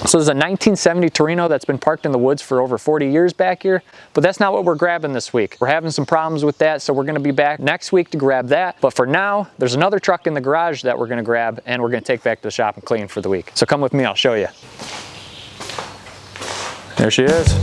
So there's a 1970 Torino that's been parked in the woods for over 40 years back here, but that's not what we're grabbing this week. We're having some problems with that, so we're gonna be back next week to grab that. But for now, there's another truck in the garage that we're gonna grab and we're gonna take back to the shop and clean for the week. So come with me, I'll show you. There she is.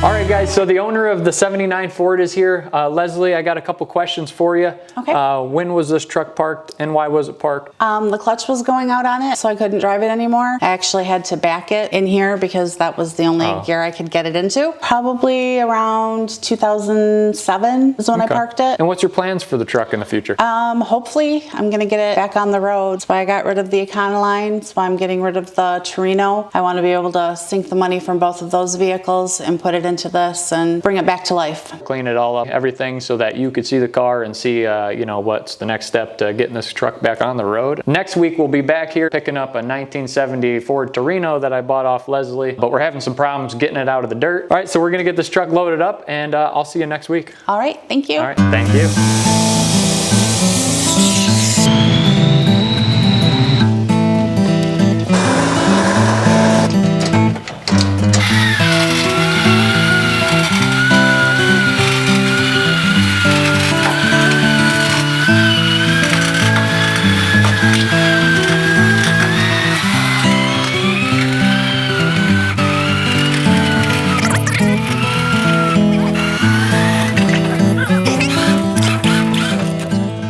All right, guys, so the owner of the 79 Ford is here. Leslie, I got a couple questions for you. Okay. When was this truck parked and why was it parked? The clutch was going out on it, so I couldn't drive it anymore. I actually had to back it in here because that was the only gear I could get it into. Probably around 2007 is when I parked it. And what's your plans for the truck in the future? Hopefully, I'm gonna get it back on the road. That's why I got rid of the Econoline. That's why I'm getting rid of the Torino. I want to be able to sink the money from both of those vehicles and put it into this and bring it back to life. Clean it all up, everything, so that you could see the car and see, you know, what's the next step to getting this truck back on the road. Next week, we'll be back here picking up a 1970 Ford Torino that I bought off Leslie, but we're having some problems getting it out of the dirt. All right, so we're gonna get this truck loaded up and I'll see you next week. All right, thank you. All right, thank you.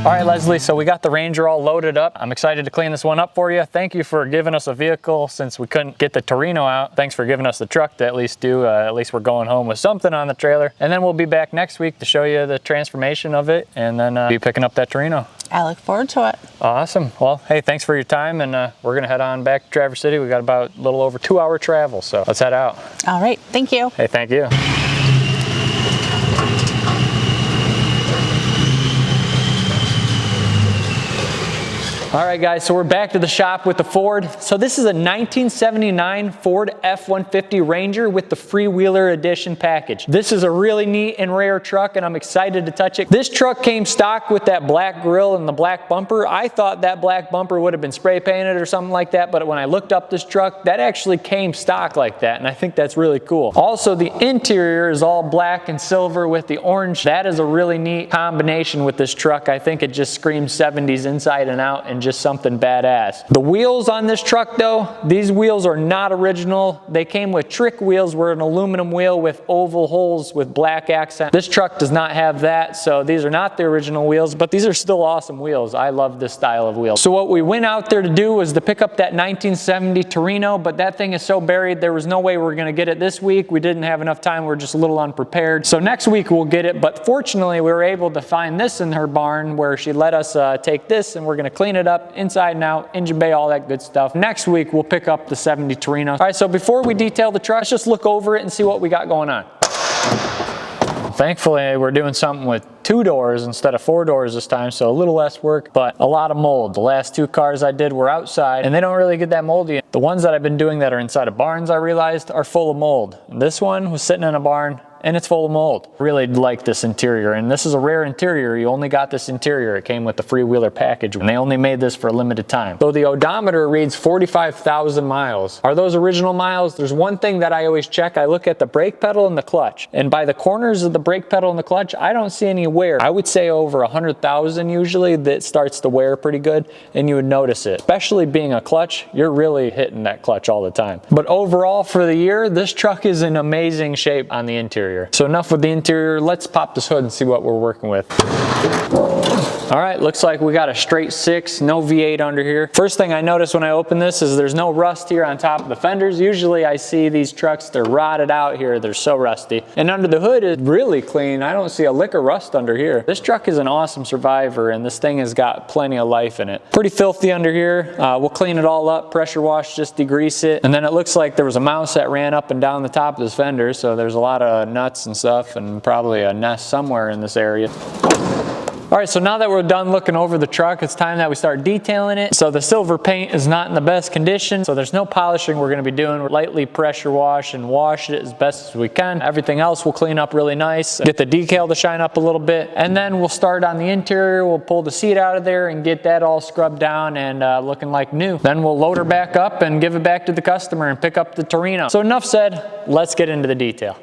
All right, Leslie, so we got the Ranger all loaded up. I'm excited to clean this one up for you. Thank you for giving us a vehicle since we couldn't get the Torino out. Thanks for giving us the truck to at least do. At least we're going home with something on the trailer. And then we'll be back next week to show you the transformation of it and then be picking up that Torino. I look forward to it. Awesome. Well, hey, thanks for your time, and we're gonna head on back to Traverse City. We got about a little over 2-hour travel, so let's head out. All right, thank you. Hey, thank you. All right, guys, so we're back to the shop with the Ford. So this is a 1979 Ford F-150 Ranger with the Freewheeler Edition package. This is a really neat and rare truck, and I'm excited to touch it. This truck came stock with that black grille and the black bumper. I thought that black bumper would have been spray painted or something like that, but when I looked up this truck, that actually came stock like that, and I think that's really cool. Also, the interior is all black and silver with the orange. That is a really neat combination with this truck. I think it just screams 70s inside and out and just something badass. The wheels on this truck though, these wheels are not original. They came with trick wheels, were an aluminum wheel with oval holes with black accent. This truck does not have that, so these are not the original wheels, but these are still awesome wheels. I love this style of wheel. So what we went out there to do was to pick up that 1970 Torino, but that thing is so buried, there was no way we were gonna get it this week. We didn't have enough time, we're just a little unprepared. So next week we'll get it, but fortunately we were able to find this in her barn where she let us take this, and we're gonna clean it up inside and out, engine bay, all that good stuff. Next week, we'll pick up the 70 Torino. All right, so before we detail the truck, let's just look over it and see what we got going on. Thankfully, we're doing something with 2 doors instead of 4 doors this time, so a little less work, but a lot of mold. The last 2 cars I did were outside, and they don't really get that moldy. The ones that I've been doing that are inside of barns, I realized, are full of mold. This one was sitting in a barn, and it's full of mold. Really like this interior, and this is a rare interior. You only got this interior. It came with the Freewheeler package, and they only made this for a limited time. So the odometer reads 45,000 miles. Are those original miles? There's one thing that I always check. I look at the brake pedal and the clutch, and by the corners of the brake pedal and the clutch, I don't see any wear. I would say over 100,000 usually that starts to wear pretty good, and you would notice it. Especially being a clutch, you're really hitting that clutch all the time. But overall for the year, this truck is in amazing shape on the interior. So enough with the interior, let's pop this hood and see what we're working with. All right, looks like we got a straight 6, no V8 under here. First thing I noticed when I open this is there's no rust here on top of the fenders. Usually I see these trucks, they're rotted out here, they're so rusty. And under the hood is really clean. I don't see a lick of rust under here. This truck is an awesome survivor, and this thing has got plenty of life in it. Pretty filthy under here. We'll clean it all up, pressure wash, just degrease it. And then it looks like there was a mouse that ran up and down the top of this fender, so there's a lot of nuts and stuff and probably a nest somewhere in this area. All right, so now that we're done looking over the truck, it's time that we start detailing it. So the silver paint is not in the best condition, so there's no polishing we're gonna be doing. We're lightly pressure wash and wash it as best as we can. Everything else we'll clean up really nice, get the decal to shine up a little bit, and then we'll start on the interior. We'll pull the seat out of there and get that all scrubbed down and looking like new. Then we'll load her back up and give it back to the customer and pick up the Torino. So enough said, let's get into the detail.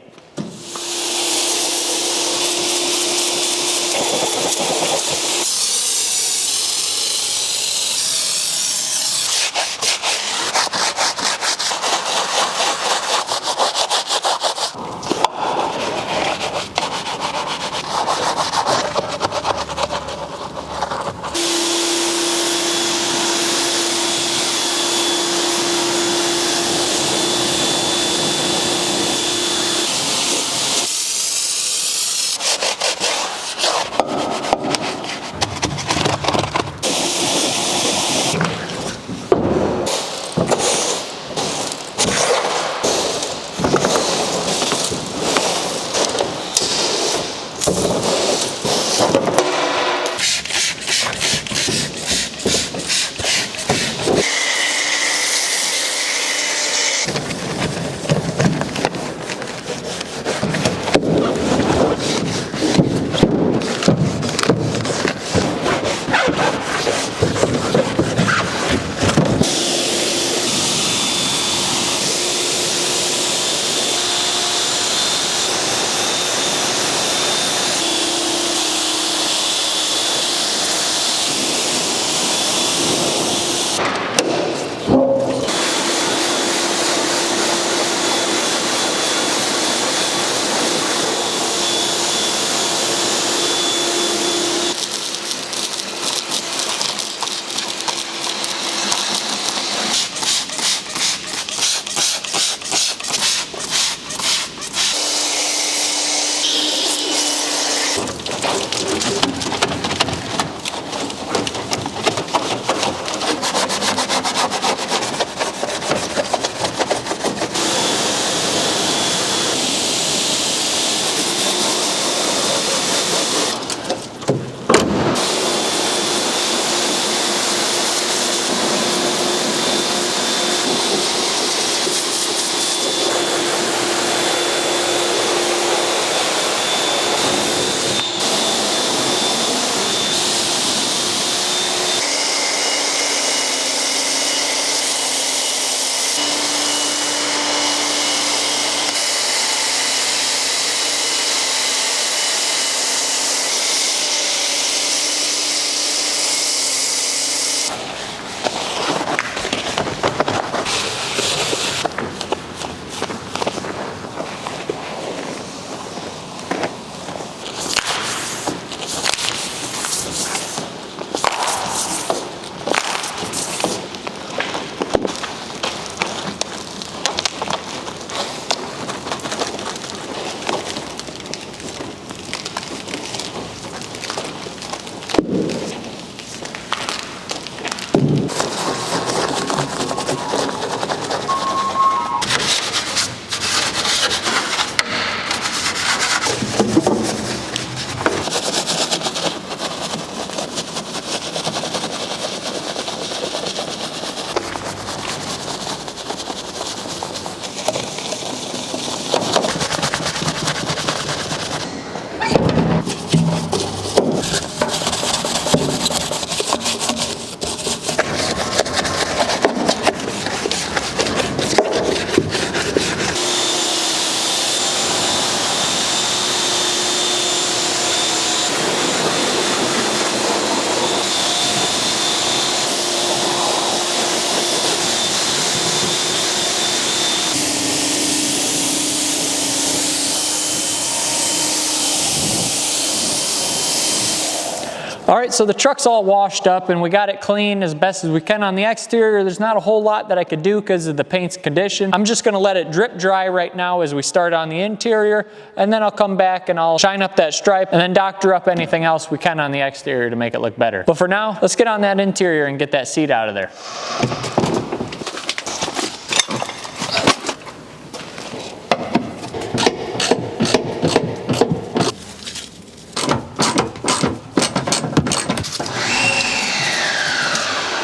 All right, so the truck's all washed up and we got it clean as best as we can on the exterior. There's not a whole lot that I could do because of the paint's condition. I'm just gonna let it drip dry right now as we start on the interior, and then I'll come back and I'll shine up that stripe and then doctor up anything else we can on the exterior to make it look better. But for now, let's get on that interior and get that seat out of there.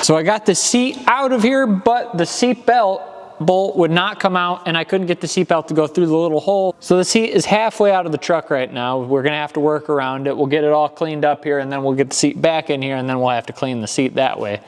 So I got the seat out of here, but the seat belt bolt would not come out and I couldn't get the seat belt to go through the little hole. So the seat is halfway out of the truck right now. We're gonna have to work around it. We'll get it all cleaned up here and then we'll get the seat back in here and then we'll have to clean the seat that way.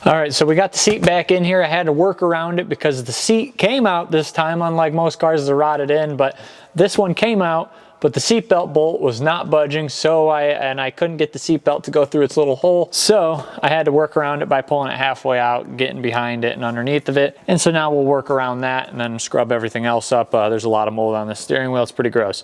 All right, so we got the seat back in here. I had to work around it because the seat came out this time, unlike most cars that are rotted in, but this one came out, but the seatbelt bolt was not budging, so I couldn't get the seatbelt to go through its little hole. So I had to work around it by pulling it halfway out, getting behind it and underneath of it. And so now we'll work around that and then scrub everything else up. There's a lot of mold on the steering wheel. It's pretty gross.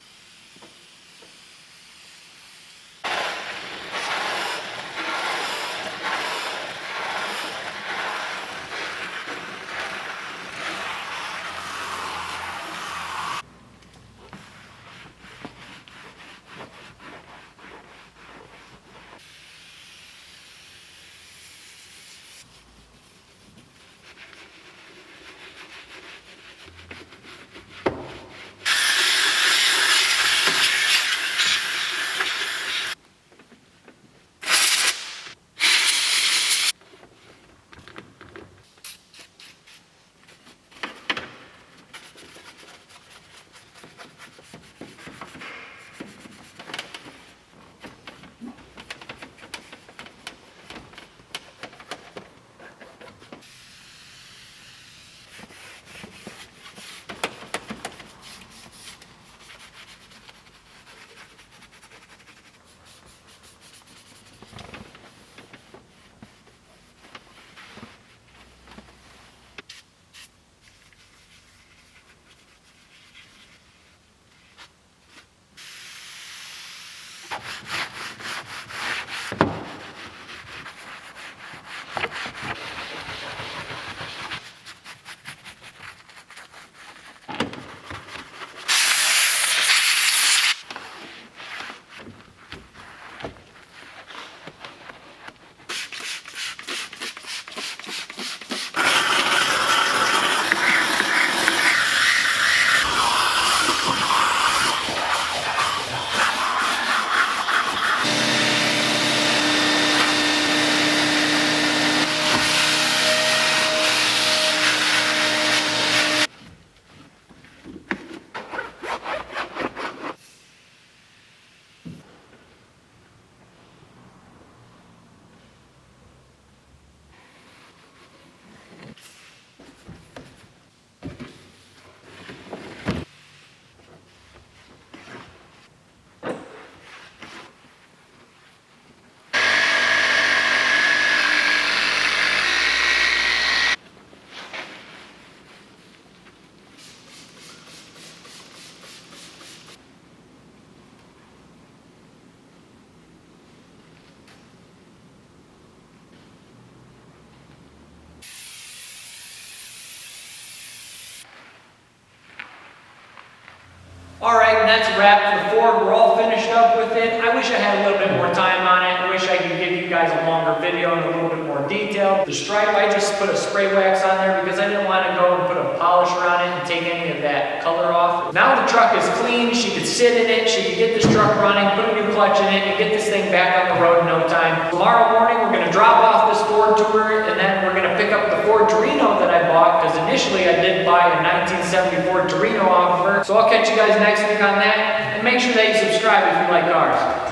that's a wrap for the Ford. We're all finished up with it. I wish I had a little bit more time on it. I wish I could give you guys a longer video and a little bit more detail. The stripe, I just put a spray wax on there because I didn't want to go and put a polisher on it and take any of that color off. Now the truck is clean. She could sit in it. She could get this truck running, put a new clutch in it, and get this thing back on the road in no time. Tomorrow morning, we're going to drop off this Ford to her, and then we're going to pick up the Ford Torino that I bought, because initially I did buy a 1974 Torino off of her. So I'll catch you guys next week on that, and make sure that you subscribe if you like cars.